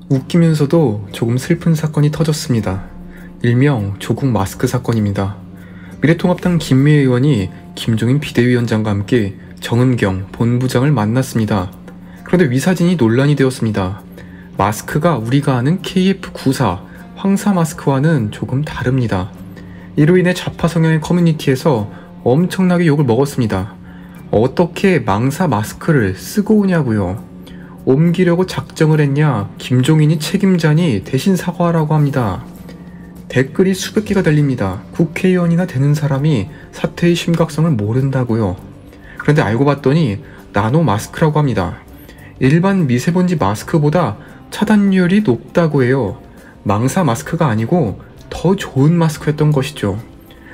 웃기면서도 조금 슬픈 사건이 터졌습니다. 일명 조국 마스크 사건입니다. 미래통합당 김미애 의원이 김종인 비대위원장과 함께 정은경 본부장을 만났습니다. 그런데 위사진이 논란이 되었습니다. 마스크가 우리가 아는 KF94 황사 마스크와는 조금 다릅니다. 이로 인해 좌파 성향의 커뮤니티에서 엄청나게 욕을 먹었습니다. 어떻게 망사 마스크를 쓰고 오냐고요. 옮기려고 작정을 했냐, 김종인이 책임자니 대신 사과하라고 합니다. 댓글이 수백 개가 달립니다. 국회의원이나 되는 사람이 사태의 심각성을 모른다고요. 그런데 알고 봤더니 나노 마스크라고 합니다. 일반 미세먼지 마스크보다 차단율이 높다고 해요. 망사 마스크가 아니고 더 좋은 마스크였던 것이죠.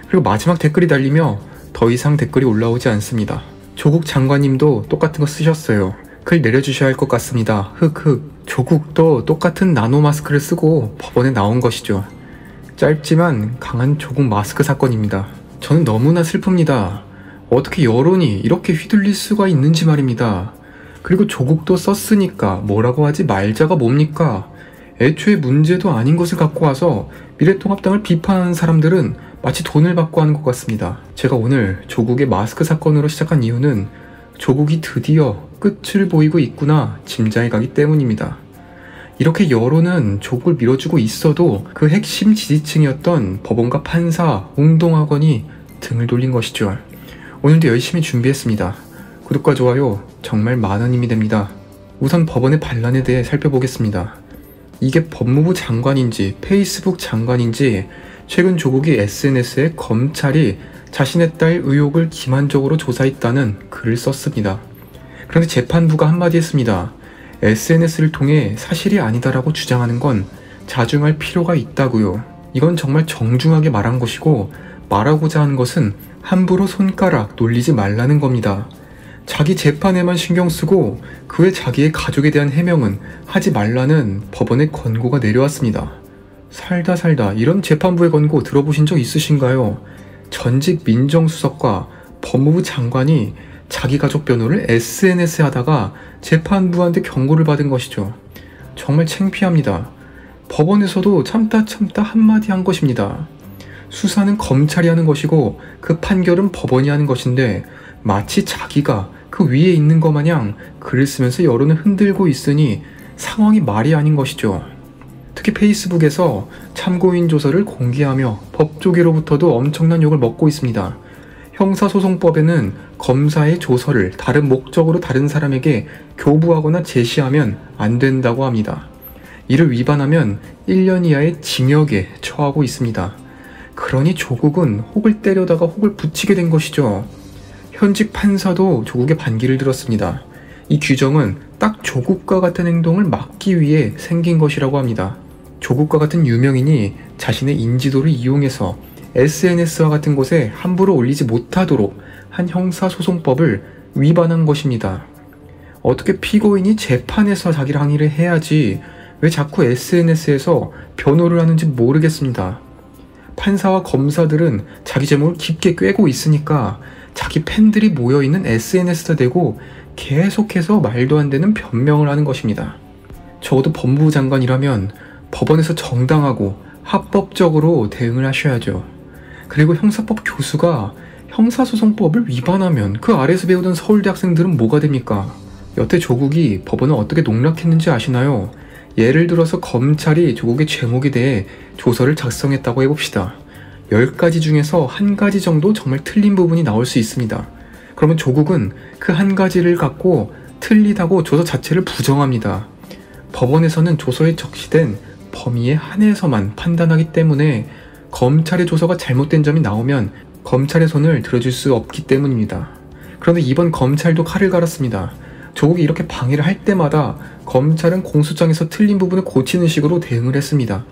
그리고 마지막 댓글이 달리며 더 이상 댓글이 올라오지 않습니다. 조국 장관님도 똑같은 거 쓰셨어요. 글 내려주셔야 할 것 같습니다. 흑흑. 조국도 똑같은 나노 마스크를 쓰고 법원에 나온 것이죠. 짧지만 강한 조국 마스크 사건입니다. 저는 너무나 슬픕니다. 어떻게 여론이 이렇게 휘둘릴 수가 있는지 말입니다. 그리고 조국도 썼으니까 뭐라고 하지 말자가 뭡니까? 애초에 문제도 아닌 것을 갖고 와서 미래통합당을 비판하는 사람들은 마치 돈을 받고 하는 것 같습니다. 제가 오늘 조국의 마스크 사건으로 시작한 이유는 조국이 드디어 끝을 보이고 있구나 짐작이 가기 때문입니다. 이렇게 여론은 조국을 밀어주고 있어도 그 핵심 지지층이었던 법원과 판사, 운동학원이 등을 돌린 것이죠. 오늘도 열심히 준비했습니다. 구독과 좋아요 정말 많은 힘이 됩니다. 우선 법원의 반란에 대해 살펴보겠습니다. 이게 법무부 장관인지 페이스북 장관인지 최근 조국이 SNS에 검찰이 자신의 딸 의혹을 기만적으로 조사했다는 글을 썼습니다. 그런데 재판부가 한마디 했습니다. SNS를 통해 사실이 아니다라고 주장하는 건 자중할 필요가 있다고요. 이건 정말 정중하게 말한 것이고 말하고자 하는 것은 함부로 손가락 놀리지 말라는 겁니다. 자기 재판에만 신경 쓰고 그 외 자기의 가족에 대한 해명은 하지 말라는 법원의 권고가 내려왔습니다. 살다 이런 재판부의 권고 들어보신 적 있으신가요? 전직 민정수석과 법무부 장관이 자기 가족 변호를 SNS에 하다가 재판부한테 경고를 받은 것이죠. 정말 창피합니다. 법원에서도 참다 한마디 한 것입니다. 수사는 검찰이 하는 것이고 그 판결은 법원이 하는 것인데 마치 자기가 그 위에 있는 것 마냥 글을 쓰면서 여론을 흔들고 있으니 상황이 말이 아닌 것이죠. 특히 페이스북에서 참고인 조서를 공개하며 법조계로부터도 엄청난 욕을 먹고 있습니다. 형사소송법에는 검사의 조서를 다른 목적으로 다른 사람에게 교부하거나 제시하면 안 된다고 합니다. 이를 위반하면 1년 이하의 징역에 처하고 있습니다. 그러니 조국은 혹을 때려다가 혹을 붙이게 된 것이죠. 현직 판사도 조국의 반기를 들었습니다. 이 규정은 딱 조국과 같은 행동을 막기 위해 생긴 것이라고 합니다. 조국과 같은 유명인이 자신의 인지도를 이용해서 SNS와 같은 곳에 함부로 올리지 못하도록 한 형사소송법을 위반한 것입니다. 어떻게 피고인이 재판에서 자기를 항의를 해야지 왜 자꾸 SNS에서 변호를 하는지 모르겠습니다. 판사와 검사들은 자기 제목을 깊게 꿰고 있으니까 자기 팬들이 모여있는 SNS에 대고 계속해서 말도 안 되는 변명을 하는 것입니다. 적어도 법무부 장관이라면 법원에서 정당하고 합법적으로 대응을 하셔야죠. 그리고 형사법 교수가 형사소송법을 위반하면 그 아래에서 배우던 서울대 학생들은 뭐가 됩니까? 여태 조국이 법원을 어떻게 농락했는지 아시나요? 예를 들어서 검찰이 조국의 죄목에 대해 조서를 작성했다고 해봅시다. 10가지 중에서 한 가지 정도 정말 틀린 부분이 나올 수 있습니다. 그러면 조국은 그 한 가지를 갖고 틀리다고 조서 자체를 부정합니다. 법원에서는 조서에 적시된 범위에 한해서만 판단하기 때문에 검찰의 조서가 잘못된 점이 나오면 검찰의 손을 들어줄 수 없기 때문입니다. 그런데 이번 검찰도 칼을 갈았습니다. 조국이 이렇게 방해를 할 때마다 검찰은 공소장에서 틀린 부분을 고치는 식으로 대응을 했습니다.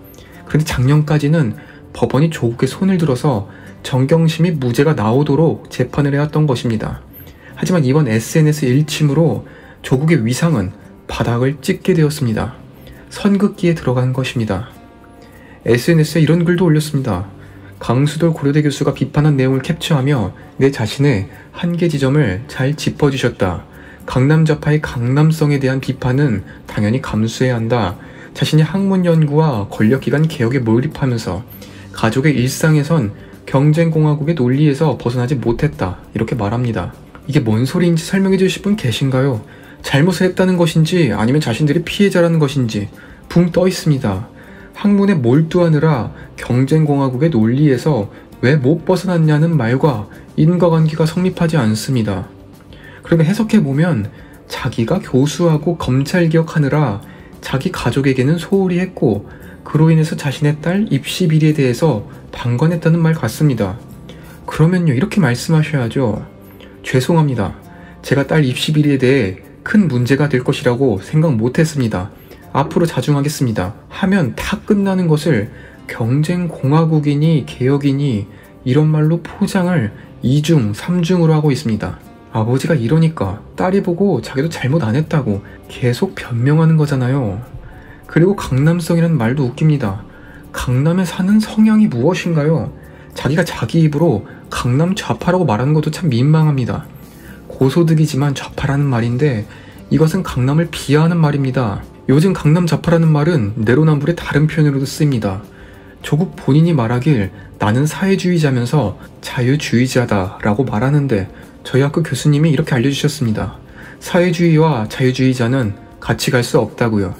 그런데 작년까지는 법원이 조국의 손을 들어서 정경심이 무죄가 나오도록 재판을 해왔던 것입니다. 하지만 이번 SNS 일침으로 조국의 위상은 바닥을 찍게 되었습니다. 선긋기에 들어간 것입니다. SNS에 이런 글도 올렸습니다. 강수돌 고려대 교수가 비판한 내용을 캡처하며 내 자신의 한계 지점을 잘 짚어주셨다. 강남좌파의 강남성에 대한 비판은 당연히 감수해야 한다. 자신이 학문 연구와 권력기관 개혁에 몰입하면서 가족의 일상에선 경쟁공화국의 논리에서 벗어나지 못했다, 이렇게 말합니다. 이게 뭔 소리인지 설명해 주실 분 계신가요? 잘못을 했다는 것인지 아니면 자신들이 피해자라는 것인지 붕 떠 있습니다. 학문에 몰두하느라 경쟁공화국의 논리에서 왜 못 벗어났냐는 말과 인과관계가 성립하지 않습니다. 그러면 해석해보면 자기가 교수하고 검찰개혁하느라 자기 가족에게는 소홀히 했고 그로 인해서 자신의 딸 입시 비리에 대해서 방관했다는 말 같습니다. 그러면요, 이렇게 말씀하셔야죠. 죄송합니다. 제가 딸 입시 비리에 대해 큰 문제가 될 것이라고 생각 못했습니다. 앞으로 자중하겠습니다 하면 다 끝나는 것을 경쟁공화국이니 개혁이니 이런 말로 포장을 2중, 3중으로 하고 있습니다. 아버지가 이러니까 딸이 보고 자기도 잘못 안 했다고 계속 변명하는 거잖아요. 그리고 강남성이라는 말도 웃깁니다. 강남에 사는 성향이 무엇인가요? 자기가 자기 입으로 강남 좌파라고 말하는 것도 참 민망합니다. 고소득이지만 좌파라는 말인데 이것은 강남을 비하하는 말입니다. 요즘 강남 좌파라는 말은 내로남불의 다른 표현으로도 쓰입니다. 조국 본인이 말하길 나는 사회주의자면서 자유주의자다 라고 말하는데 저희 학교 교수님이 이렇게 알려주셨습니다. 사회주의와 자유주의자는 같이 갈 수 없다고요.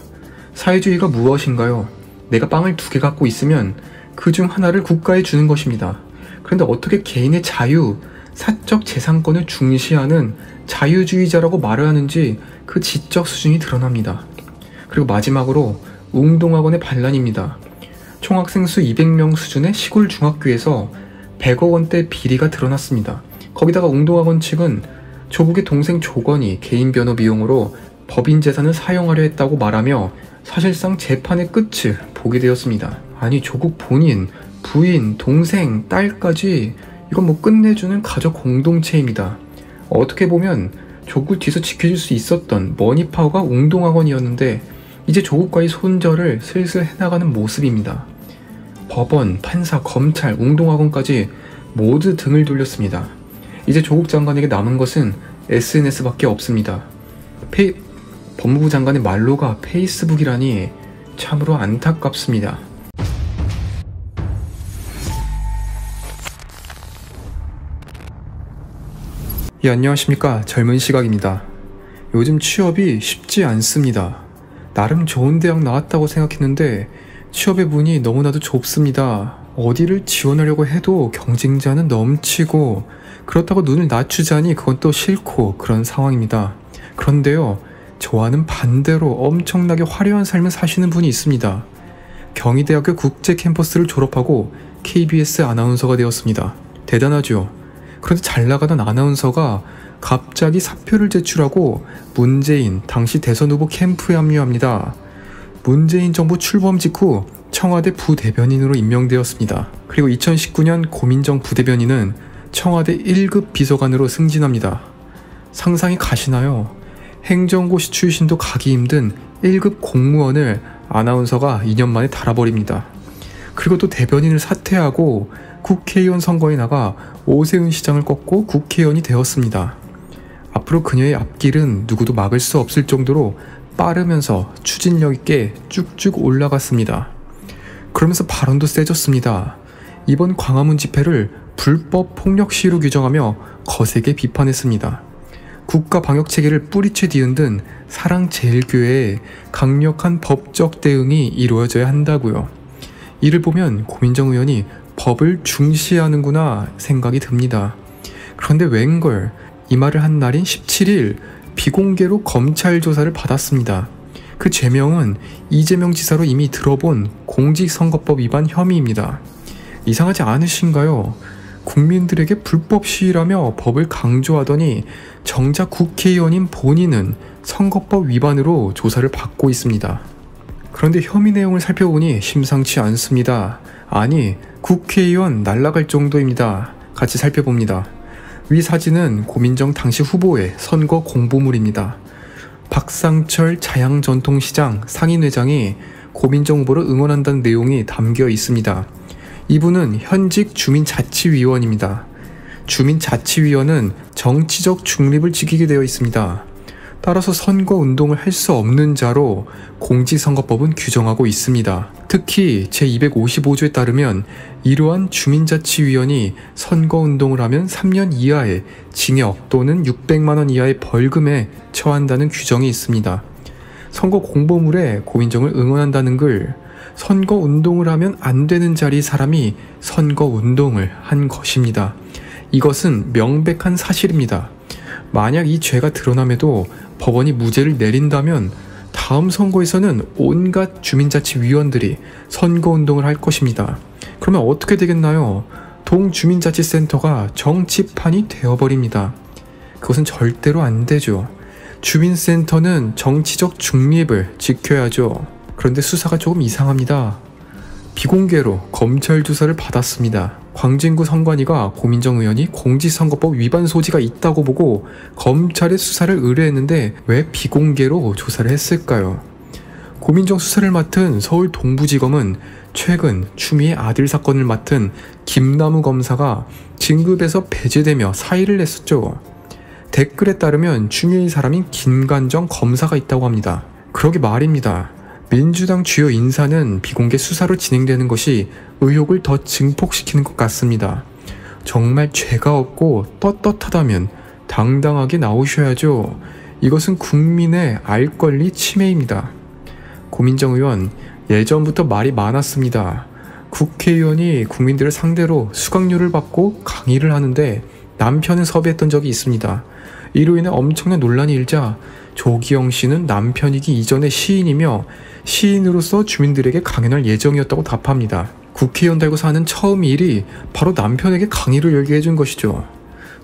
사회주의가 무엇인가요? 내가 빵을 2개 갖고 있으면 그 중 하나를 국가에 주는 것입니다. 그런데 어떻게 개인의 자유, 사적 재산권을 중시하는 자유주의자라고 말을 하는지 그 지적 수준이 드러납니다. 그리고 마지막으로 웅동학원의 반란입니다. 총학생 수 200명 수준의 시골 중학교에서 100억 원대 비리가 드러났습니다. 거기다가 웅동학원 측은 조국의 동생 조건이 개인 변호 비용으로 법인 재산을 사용하려 했다고 말하며 사실상 재판의 끝을 보게 되었습니다. 아니, 조국 본인, 부인, 동생, 딸까지 이건 뭐 끝내주는 가족 공동체입니다. 어떻게 보면 조국을 뒤에서 지켜줄 수 있었던 머니파워가 웅동학원이었는데 이제 조국과의 손절을 슬슬 해나가는 모습입니다. 법원, 판사, 검찰, 웅동학원까지 모두 등을 돌렸습니다. 이제 조국 장관에게 남은 것은 SNS밖에 없습니다. 법무부 장관의 말로가 페이스북이라니 참으로 안타깝습니다. 예, 안녕하십니까. 젊은 시각입니다. 요즘 취업이 쉽지 않습니다. 나름 좋은 대학 나왔다고 생각했는데 취업의 문이 너무나도 좁습니다. 어디를 지원하려고 해도 경쟁자는 넘치고 그렇다고 눈을 낮추자니 그건 또 싫고 그런 상황입니다. 그런데요, 저와는 반대로 엄청나게 화려한 삶을 사시는 분이 있습니다. 경희대학교 국제 캠퍼스를 졸업하고 KBS 아나운서가 되었습니다. 대단하죠? 그런데 잘 나가던 아나운서가 갑자기 사표를 제출하고 문재인 당시 대선 후보 캠프에 합류합니다. 문재인 정부 출범 직후 청와대 부대변인으로 임명되었습니다. 그리고 2019년 고민정 부대변인은 청와대 1급 비서관으로 승진합니다. 상상이 가시나요? 행정고시 출신도 가기 힘든 1급 공무원을 아나운서가 2년 만에 달아버립니다. 그리고 또 대변인을 사퇴하고 국회의원 선거에 나가 오세훈 시장을 꺾고 국회의원이 되었습니다. 앞으로 그녀의 앞길은 누구도 막을 수 없을 정도로 빠르면서 추진력 있게 쭉쭉 올라갔습니다. 그러면서 발언도 세졌습니다. 이번 광화문 집회를 불법 폭력 시위로 규정하며 거세게 비판했습니다. 국가 방역체계를 뿌리채 뒤흔든 사랑제일교회에 강력한 법적 대응이 이루어져야 한다고요. 이를 보면 고민정 의원이 법을 중시하는구나 생각이 듭니다. 그런데 웬걸 이 말을 한 날인 17일 비공개로 검찰 조사를 받았습니다. 그 죄명은 이재명 지사로 이미 들어본 공직선거법 위반 혐의입니다. 이상하지 않으신가요? 국민들에게 불법 시위라며 법을 강조하더니 정작 국회의원인 본인은 선거법 위반으로 조사를 받고 있습니다. 그런데 혐의 내용을 살펴보니 심상치 않습니다. 아니, 국회의원 날아갈 정도입니다. 같이 살펴봅니다. 위 사진은 고민정 당시 후보의 선거 공보물입니다. 박상철 자양전통시장 상인회장이 고민정 후보를 응원한다는 내용이 담겨 있습니다. 이분은 현직 주민자치위원입니다. 주민자치위원은 정치적 중립을 지키게 되어 있습니다. 따라서 선거운동을 할 수 없는 자로 공직선거법은 규정하고 있습니다. 특히 제255조에 따르면 이러한 주민자치위원이 선거운동을 하면 3년 이하의 징역 또는 600만원 이하의 벌금에 처한다는 규정이 있습니다. 선거 공보물에 고민정을 응원한다는 글, 선거운동을 하면 안 되는 자리 사람이 선거운동을 한 것입니다. 이것은 명백한 사실입니다. 만약 이 죄가 드러남에도 법원이 무죄를 내린다면 다음 선거에서는 온갖 주민자치위원들이 선거운동을 할 것입니다. 그러면 어떻게 되겠나요? 동주민자치센터가 정치판이 되어버립니다. 그것은 절대로 안 되죠. 주민센터는 정치적 중립을 지켜야죠. 그런데 수사가 조금 이상합니다. 비공개로 검찰 조사를 받았습니다. 광진구 선관위가 고민정 의원이 공직선거법 위반 소지가 있다고 보고 검찰에 수사를 의뢰했는데 왜 비공개로 조사를 했을까요? 고민정 수사를 맡은 서울 동부지검은 최근 추미애 아들 사건을 맡은 김남우 검사가 진급에서 배제되며 사의를 냈었죠. 댓글에 따르면 추미애 사람인 김관정 검사가 있다고 합니다. 그러게 말입니다. 민주당 주요 인사는 비공개 수사로 진행되는 것이 의혹을 더 증폭시키는 것 같습니다. 정말 죄가 없고 떳떳하다면 당당하게 나오셔야죠. 이것은 국민의 알 권리 침해입니다. 고민정 의원, 예전부터 말이 많았습니다. 국회의원이 국민들을 상대로 수강료를 받고 강의를 하는데 남편을 섭외했던 적이 있습니다. 이로 인해 엄청난 논란이 일자 조기영 씨는 남편이기 이전에 시인이며 시인으로서 주민들에게 강연할 예정이었다고 답합니다. 국회의원 달고서 하는 처음 일이 바로 남편에게 강의를 열게 해준 것이죠.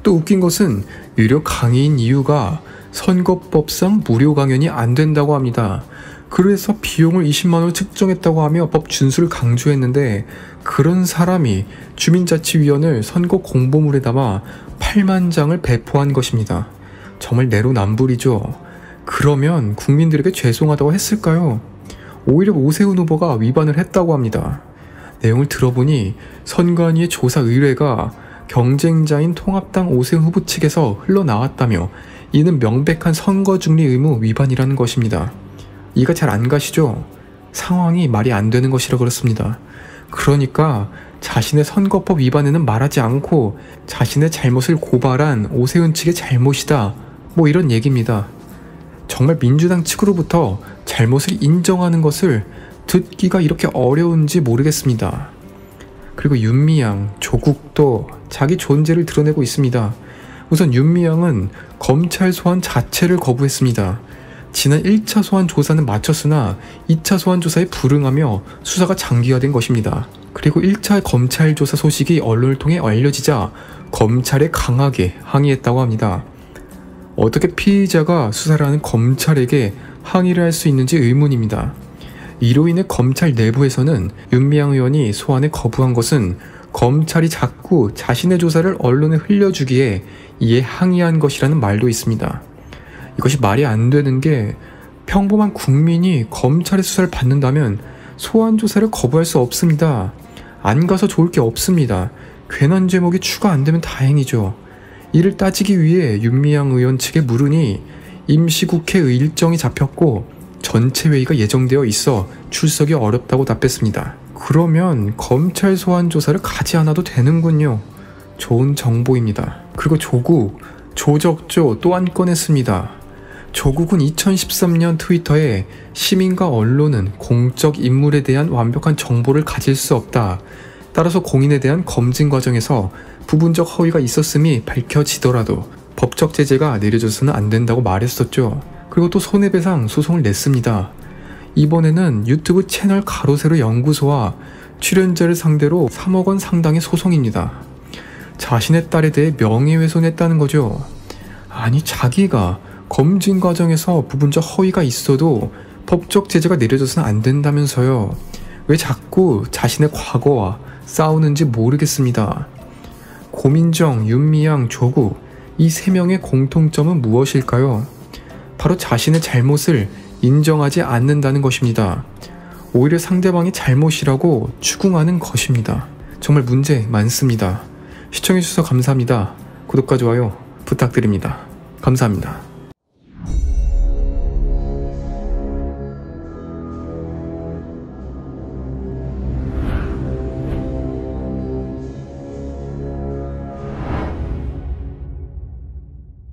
또 웃긴 것은 유료 강의인 이유가 선거법상 무료 강연이 안 된다고 합니다. 그래서 비용을 20만원을 측정했다고 하며 법 준수를 강조했는데 그런 사람이 주민자치위원을 선거 공보물에 담아 8만 장을 배포한 것입니다. 정말 내로남불이죠. 그러면 국민들에게 죄송하다고 했을까요? 오히려 오세훈 후보가 위반을 했다고 합니다. 내용을 들어보니 선관위의 조사 의뢰가 경쟁자인 통합당 오세훈 후보 측에서 흘러나왔다며 이는 명백한 선거중리 의무 위반이라는 것입니다. 이가 잘 안 가시죠? 상황이 말이 안 되는 것이라 그렇습니다. 그러니까 자신의 선거법 위반에는 말하지 않고 자신의 잘못을 고발한 오세훈 측의 잘못이다, 뭐 이런 얘기입니다. 정말 민주당 측으로부터 잘못을 인정하는 것을 듣기가 이렇게 어려운지 모르겠습니다. 그리고 윤미향, 조국도 자기 존재를 드러내고 있습니다. 우선 윤미향은 검찰 소환 자체를 거부했습니다. 지난 1차 소환 조사는 마쳤으나 2차 소환 조사에 불응하며 수사가 장기화된 것입니다. 그리고 1차 검찰 조사 소식이 언론을 통해 알려지자 검찰에 강하게 항의했다고 합니다. 어떻게 피의자가 수사를 하는 검찰에게 항의를 할 수 있는지 의문입니다. 이로 인해 검찰 내부에서는 윤미향 의원이 소환에 거부한 것은 검찰이 자꾸 자신의 조사를 언론에 흘려주기에 이에 항의한 것이라는 말도 있습니다. 이것이 말이 안 되는 게 평범한 국민이 검찰의 수사를 받는다면 소환 조사를 거부할 수 없습니다. 안 가서 좋을 게 없습니다. 괜한 제목이 추가 안 되면 다행이죠. 이를 따지기 위해 윤미향 의원 측에 물으니 임시국회 일정이 잡혔고 전체 회의가 예정되어 있어 출석이 어렵다고 답했습니다. 그러면 검찰 소환 조사를 가지 않아도 되는군요. 좋은 정보입니다. 그리고 조국, 조적조 또 한 건 했습니다. 조국은 2013년 트위터에 시민과 언론은 공적 인물에 대한 완벽한 정보를 가질 수 없다. 따라서 공인에 대한 검증 과정에서 부분적 허위가 있었음이 밝혀지더라도 법적 제재가 내려져서는 안 된다고 말했었죠. 그리고 또 손해배상 소송을 냈습니다. 이번에는 유튜브 채널 가로세로 연구소와 출연자를 상대로 3억 원 상당의 소송입니다. 자신의 딸에 대해 명예훼손했다는 거죠. 아니 자기가 검증 과정에서 부분적 허위가 있어도 법적 제재가 내려져서는 안 된다면서요. 왜 자꾸 자신의 과거와 싸우는지 모르겠습니다. 고민정, 윤미향, 조국 이 세 명의 공통점은 무엇일까요? 바로 자신의 잘못을 인정하지 않는다는 것입니다. 오히려 상대방이 잘못이라고 추궁하는 것입니다. 정말 문제 많습니다. 시청해주셔서 감사합니다. 구독과 좋아요 부탁드립니다. 감사합니다.